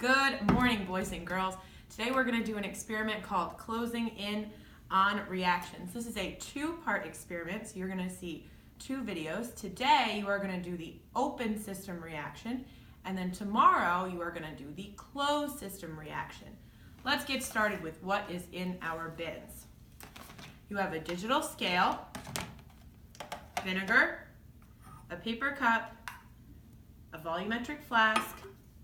Good morning, boys and girls. Today we're going to do an experiment called closing in on reactions. This is a two-part experiment, so you're going to see two videos. Today you are going to do the open system reaction, and then tomorrow you are going to do the closed system reaction. Let's get started with what is in our bins. You have a digital scale, vinegar, a paper cup, a volumetric flask,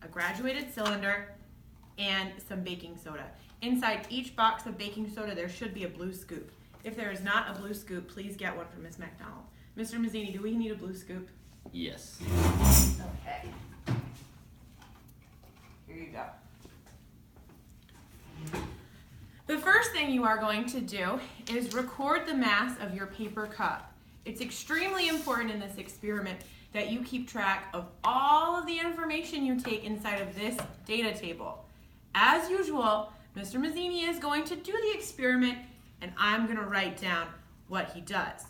a graduated cylinder, and some baking soda. Inside each box of baking soda, there should be a blue scoop. If there is not a blue scoop, please get one from Ms. McDonald. Mr. Mazzini, do we need a blue scoop? Yes. Okay. Here you go. The first thing you are going to do is record the mass of your paper cup. It's extremely important in this experiment that you keep track of all of the information you take inside of this data table. As usual, Mr. Mazzini is going to do the experiment and I'm going to write down what he does.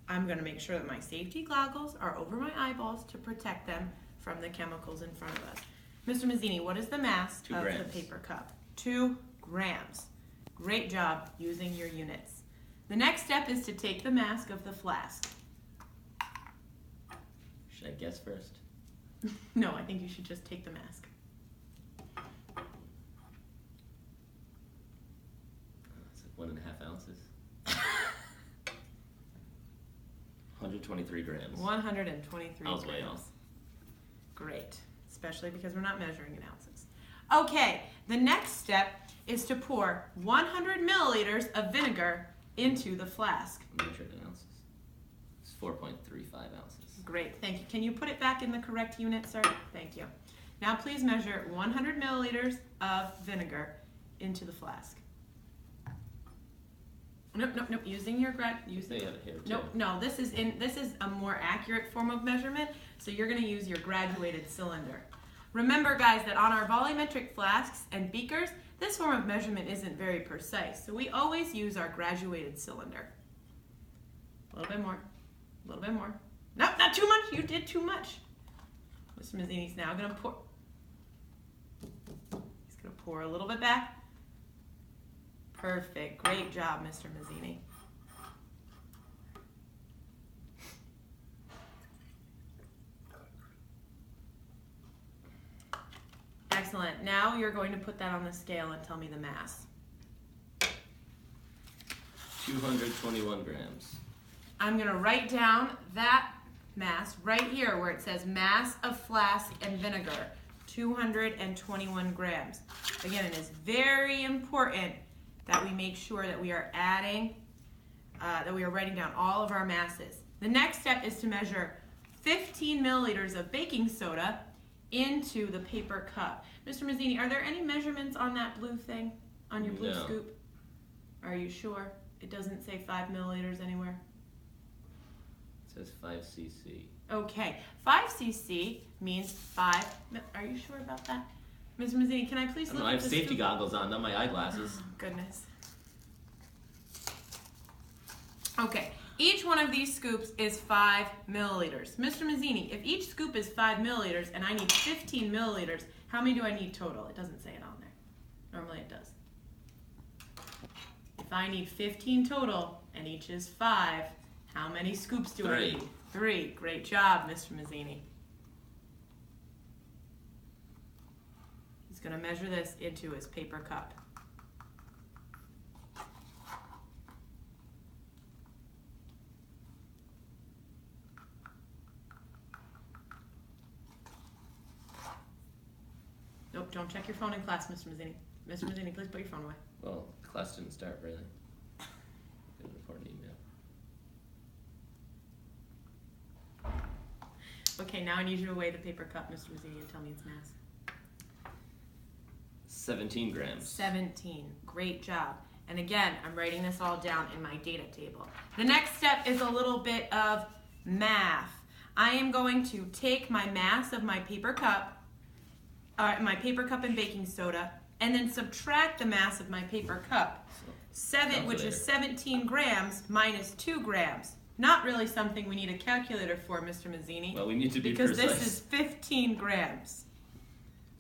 I'm going to make sure that my safety goggles are over my eyeballs to protect them from the chemicals in front of us. Mr. Mazzini, what is the mass of the paper cup? 2 grams. Great job using your units. The next step is to take the mask of the flask. Should I guess first? No, I think you should just take the mask. It's like 1.5 ounces. 123 grams. 123 I was way grams. off. Great, especially because we're not measuring in ounces. Okay, the next step is to pour 100 milliliters of vinegar into the flask. Measured in ounces. It's 4.35 ounces. Great, thank you. Can you put it back in the correct unit, sir? Thank you. Now please measure 100 milliliters of vinegar into the flask. Nope, nope, nope. Using your They have it here too. Nope, no. This is a more accurate form of measurement. So you're going to use your graduated cylinder. Remember, guys, that on our volumetric flasks and beakers, this form of measurement isn't very precise. So we always use our graduated cylinder. A little bit more. A little bit more. Nope, not too much. You did too much. Mr. Mazzini's now going to pour. He's going to pour a little bit back. Perfect. Great job, Mr. Mazzini. Excellent. Now you're going to put that on the scale and tell me the mass. 221 grams. I'm going to write down that mass right here where it says mass of flask and vinegar, 221 grams. Again, it is very important that we make sure that we are adding, that we are writing down all of our masses. The next step is to measure 15 milliliters of baking soda into the paper cup. Mr. Mazzini, are there any measurements on that blue thing, on your blue scoop? Are you sure? It doesn't say 5 milliliters anywhere? It says 5 cc. Okay, 5 cc means 5, are you sure about that? Mr. Mazzini, can I please look I have at the safety scoop? goggles on, not my eyeglasses. Oh, goodness. Okay, each one of these scoops is 5 milliliters. Mr. Mazzini, if each scoop is 5 milliliters and I need 15 milliliters, how many do I need total? It doesn't say it on there. Normally it does. If I need 15 total and each is 5, how many scoops do I need? 3. Great job, Mr. Mazzini. He's going to measure this into his paper cup. Nope, don't check your phone in class, Mr. Mazzini. Mr. Mazzini, please put your phone away. Well, class didn't start really. Got an important email. Okay, now I need you to weigh the paper cup, Mr. Mazzini, and tell me its mass. 17 grams. 17. Great job. And again, I'm writing this all down in my data table. The next step is a little bit of math. I am going to take my mass of my paper cup and baking soda, and then subtract the mass of my paper cup. Which is 17 grams minus 2 grams. Not really something we need a calculator for, Mr. Mazzini. Well, we need to be because precise. this is 15 grams.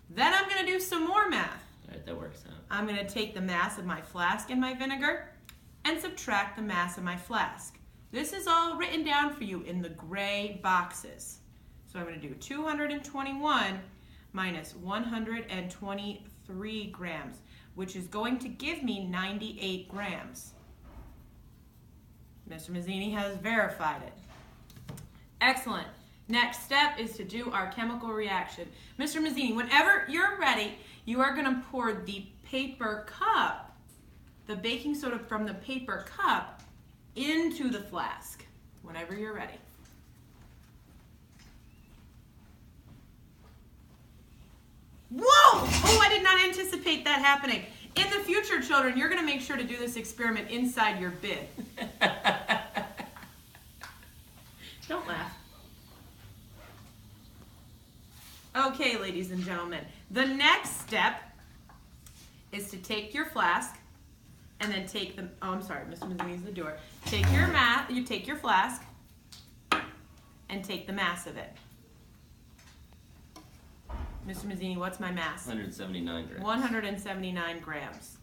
Then I'm going to do some more math. All right, that works out. I'm going to take the mass of my flask and my vinegar and subtract the mass of my flask. This is all written down for you in the gray boxes. So I'm going to do 221 minus 123 grams, which is going to give me 98 grams. Mr. Mazzini has verified it. Excellent. Next step is to do our chemical reaction. Mr. Mazzini, whenever you're ready, you are going to pour the paper cup, the baking soda from the paper cup, into the flask. Whenever you're ready. Whoa! Oh, I did not anticipate that happening. In the future, children, you're going to make sure to do this experiment inside your bin. Don't laugh. Okay, ladies and gentlemen, the next step is to take your flask and then take the, oh, I'm sorry, Mr. Mazzini's the doer. Take your flask and take the mass of it. Mr. Mazzini, what's my mass? 179 grams. 179 grams.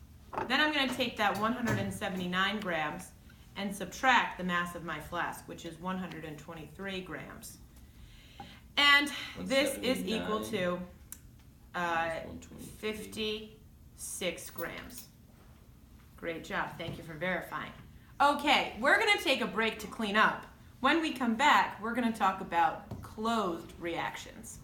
Then I'm going to take that 179 grams and subtract the mass of my flask, which is 123 grams. And this is equal to 56 grams. Great job. Thank you for verifying. Okay, we're going to take a break to clean up. When we come back, we're going to talk about closed reactions.